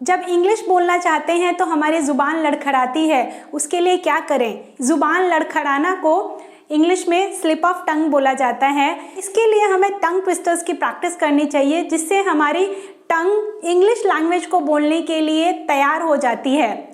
जब इंग्लिश बोलना चाहते हैं तो हमारी ज़ुबान लड़खड़ाती है, उसके लिए क्या करें? ज़ुबान लड़खड़ाना को इंग्लिश में स्लिप ऑफ टंग बोला जाता है। इसके लिए हमें टंग ट्विस्टर्स की प्रैक्टिस करनी चाहिए, जिससे हमारी टंग इंग्लिश लैंग्वेज को बोलने के लिए तैयार हो जाती है।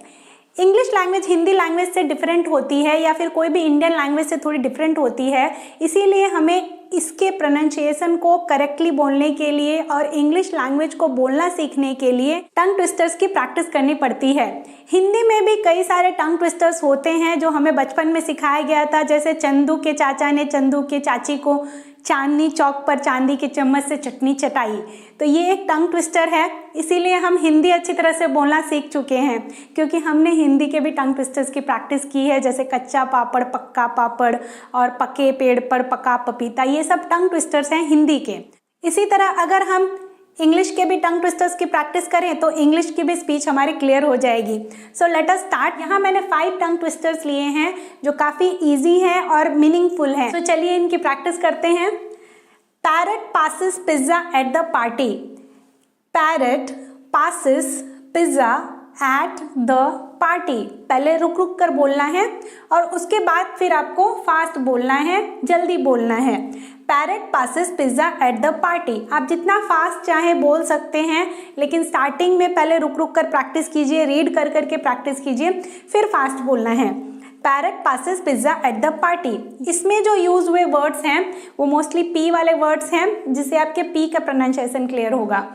इंग्लिश लैंग्वेज हिंदी लैंग्वेज से डिफरेंट होती है या फिर कोई भी इंडियन लैंग्वेज से थोड़ी डिफरेंट होती है, इसीलिए हमें इसके प्रोनाउंसिएशन को करेक्टली बोलने के लिए और इंग्लिश लैंग्वेज को बोलना सीखने के लिए टंग ट्विस्टर्स की प्रैक्टिस करनी पड़ती है। हिंदी में भी कई सारे टंग ट्विस्टर्स होते हैं जो हमें बचपन में सिखाया गया था, जैसे चंदू के चाचा ने चंदू के चाची को चांदनी चौक पर चांदी के चम्मच से चटनी चटाई, तो ये एक टंग ट्विस्टर है। इसीलिए हम हिंदी अच्छी तरह से बोलना सीख चुके हैं, क्योंकि हमने हिंदी के भी टंग ट्विस्टर्स की प्रैक्टिस की है, जैसे कच्चा पापड़, पक्का पापड़ और पके पेड़ पर पका पपीता, ये सब टंग ट्विस्टर्स हैं हिंदी के। इसी तरह अगर हम इंग्लिश के भी टंग ट्विस्टर्स की प्रैक्टिस करें तो इंग्लिश की भी स्पीच हमारी क्लियर हो जाएगी। So let us start. यहाँ मैंने 5 टंग ट्विस्टर्स लिए हैं जो काफ़ी इजी हैं और मीनिंगफुल हैं। तो चलिए इनकी प्रैक्टिस करते हैं। Parrot passes pizza at the party. Parrot passes pizza at the party. पहले रुक रुक कर बोलना है और उसके बाद फिर आपको फास्ट बोलना है, जल्दी बोलना है। Parrot passes pizza at the party. आप जितना फास्ट चाहें बोल सकते हैं, लेकिन स्टार्टिंग में पहले रुक रुक कर प्रैक्टिस कीजिए, रीड कर करके प्रैक्टिस कीजिए, फिर फास्ट बोलना है। Parrot passes pizza at the party. इसमें जो यूज हुए वर्ड्स हैं वो मोस्टली पी वाले वर्ड्स हैं, जिससे आपके पी का प्रोनाउंसिएशन क्लियर होगा।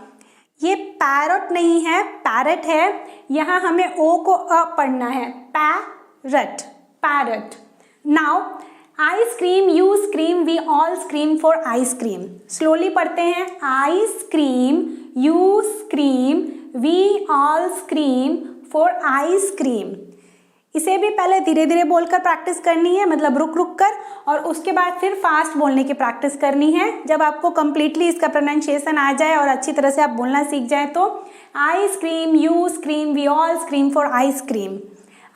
ये पैरट नहीं है, पैरट है। यहाँ हमें ओ को अ पढ़ना है, parrot, parrot. Now ice cream, you scream, we all scream for ice cream. Slowly पढ़ते हैं। Ice cream, you scream, we all scream for ice cream. इसे भी पहले धीरे धीरे बोलकर प्रैक्टिस करनी है, मतलब रुक रुक कर, और उसके बाद फिर फास्ट बोलने की प्रैक्टिस करनी है। जब आपको कंप्लीटली इसका प्रोनाउंसिएशन आ जाए और अच्छी तरह से आप बोलना सीख जाए तो ice cream, you scream, we all scream for ice cream.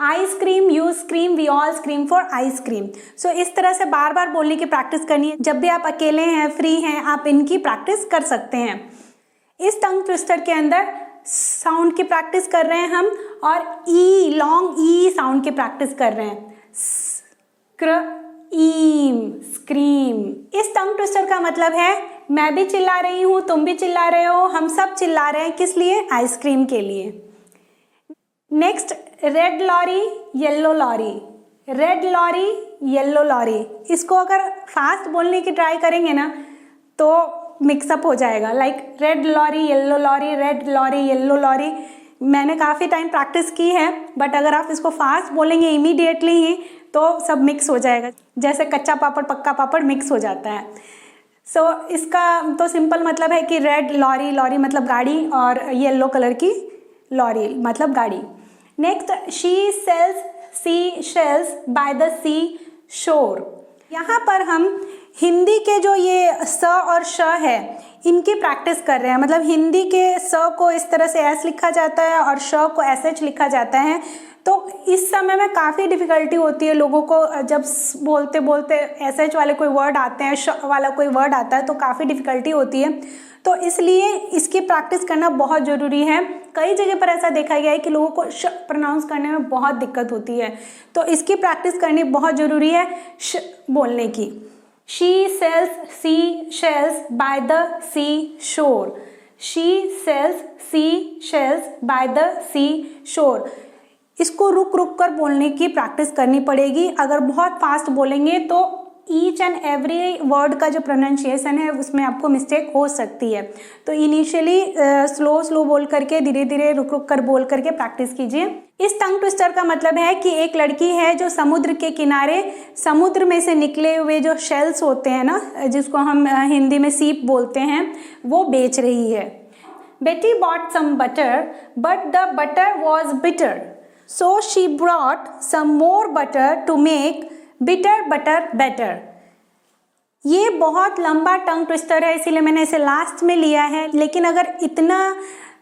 Ice cream, you scream, we all scream for ice cream. So इस तरह से बार बार बोलने की प्रैक्टिस करनी है। जब भी आप अकेले हैं, फ्री हैं, आप इनकी प्रैक्टिस कर सकते हैं। इस टंग ट्विस्टर के अंदर साउंड की प्रैक्टिस कर रहे हैं हम, और ई, लॉन्ग ई साउंड की प्रैक्टिस कर रहे हैं। Scream, scream. इस टंग ट्विस्टर का मतलब है मैं भी चिल्ला रही हूँ, तुम भी चिल्ला रहे हो, हम सब चिल्ला रहे हैं। किस लिए? आइसक्रीम के लिए। Next, red lorry, yellow lorry. Red lorry, yellow lorry. इसको अगर फास्ट बोलने की ट्राई करेंगे ना तो मिक्सअप हो जाएगा, like red lorry, yellow lorry, red lorry, yellow lorry. मैंने काफ़ी टाइम प्रैक्टिस की है, बट अगर आप इसको फास्ट बोलेंगे इमीडिएटली ही तो सब मिक्स हो जाएगा, जैसे कच्चा पापड़ पक्का पापड़ मिक्स हो जाता है। सो इसका तो सिंपल मतलब है कि रेड लॉरी, लॉरी मतलब गाड़ी, और येलो कलर की लॉरी मतलब गाड़ी। Next, she sells sea shells by the sea shore. यहाँ पर हम हिंदी के जो ये स और श है इनकी प्रैक्टिस कर रहे हैं। मतलब हिंदी के स को इस तरह से एस लिखा जाता है और श को एस एच लिखा जाता है। तो इस समय में काफ़ी डिफ़िकल्टी होती है लोगों को, जब बोलते बोलते एस एच वाले कोई वर्ड आते हैं, श वाला कोई वर्ड आता है तो काफ़ी डिफ़िकल्टी होती है। तो इसलिए इसकी प्रैक्टिस करना बहुत ज़रूरी है। कई जगह पर ऐसा देखा गया है कि लोगों को श प्रोनाउंस करने में बहुत दिक्कत होती है, तो इसकी प्रैक्टिस करनी बहुत ज़रूरी है श बोलने की। She sells seashells by the seashore. She sells seashells by the seashore. इसको रुक रुक कर बोलने की प्रैक्टिस करनी पड़ेगी। अगर बहुत फास्ट बोलेंगे तो ईच एंड एवरी वर्ड का जो प्रोनाउंसिएशन है उसमें आपको मिस्टेक हो सकती है। तो इनिशियली स्लो स्लो बोल करके, धीरे धीरे रुक रुक कर बोल करके प्रैक्टिस कीजिए। इस टंग ट्विस्टर का मतलब है कि एक लड़की है जो समुद्र के किनारे समुद्र में से निकले हुए जो शेल्स होते हैं ना, जिसको हम हिंदी में सीप बोलते हैं, वो बेच रही है। Betty bought some butter but the butter was bitter, so she brought some more butter to make bitter butter better. ये बहुत लंबा टंग ट्विस्टर है, इसीलिए मैंने इसे लास्ट में लिया है। लेकिन अगर इतना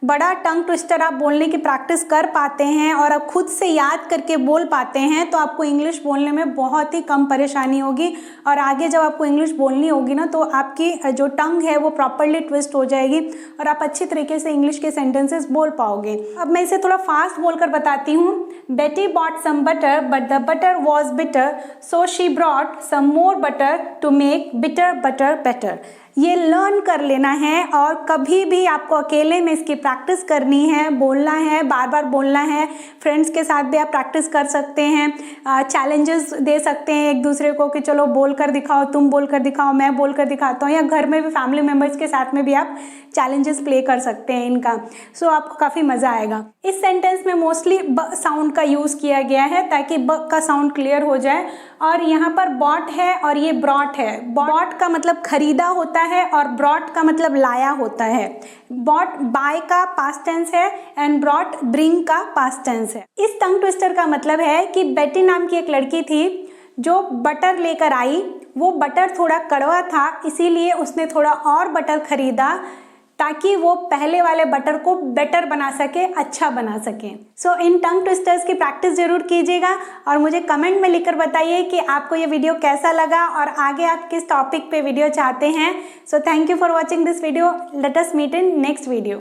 बड़ा टंग ट्विस्टर आप बोलने की प्रैक्टिस कर पाते हैं और आप खुद से याद करके बोल पाते हैं तो आपको इंग्लिश बोलने में बहुत ही कम परेशानी होगी। और आगे जब आपको इंग्लिश बोलनी होगी ना तो आपकी जो टंग है वो प्रॉपरली ट्विस्ट हो जाएगी और आप अच्छी तरीके से इंग्लिश के सेंटेंसेस बोल पाओगे। अब मैं इसे थोड़ा फास्ट बोलकर बताती हूँ। Betty bought some butter but the butter was bitter, so she brought some more butter to make bitter butter better. ये लर्न कर लेना है और कभी भी आपको अकेले में इसकी प्रैक्टिस करनी है, बोलना है, बार बार बोलना है। फ्रेंड्स के साथ भी आप प्रैक्टिस कर सकते हैं, चैलेंजेस दे सकते हैं एक दूसरे को कि चलो बोल कर दिखाओ, तुम बोल कर दिखाओ, मैं बोल कर दिखाता हूँ, या घर में भी फैमिली मेम्बर्स के साथ में भी आप चैलेंजेस प्ले कर सकते हैं इनका। सो आपको काफ़ी मज़ा आएगा। इस सेंटेंस में मोस्टली ब साउंड का यूज़ किया गया है ताकि ब का साउंड क्लियर हो जाए। और यहाँ पर बॉट है और ये ब्रॉट है। बॉट का मतलब खरीदा होता है और ब्रॉट का मतलब लाया होता है। बॉट बाय का पास्ट टेंस है एंड ब्रॉट ब्रिंग का पास्ट टेंस है। इस टंग ट्विस्टर का मतलब है कि बेटी नाम की एक लड़की थी जो बटर लेकर आई। वो बटर थोड़ा कड़वा था, इसीलिए उसने थोड़ा और बटर खरीदा ताकि वो पहले वाले बटर को बेटर बना सके, अच्छा बना सके। सो इन टंग ट्विस्टर्स की प्रैक्टिस जरूर कीजिएगा और मुझे कमेंट में लिखकर बताइए कि आपको ये वीडियो कैसा लगा और आगे आप किस टॉपिक पे वीडियो चाहते हैं। So thank you for watching this video. Let us meet in next video.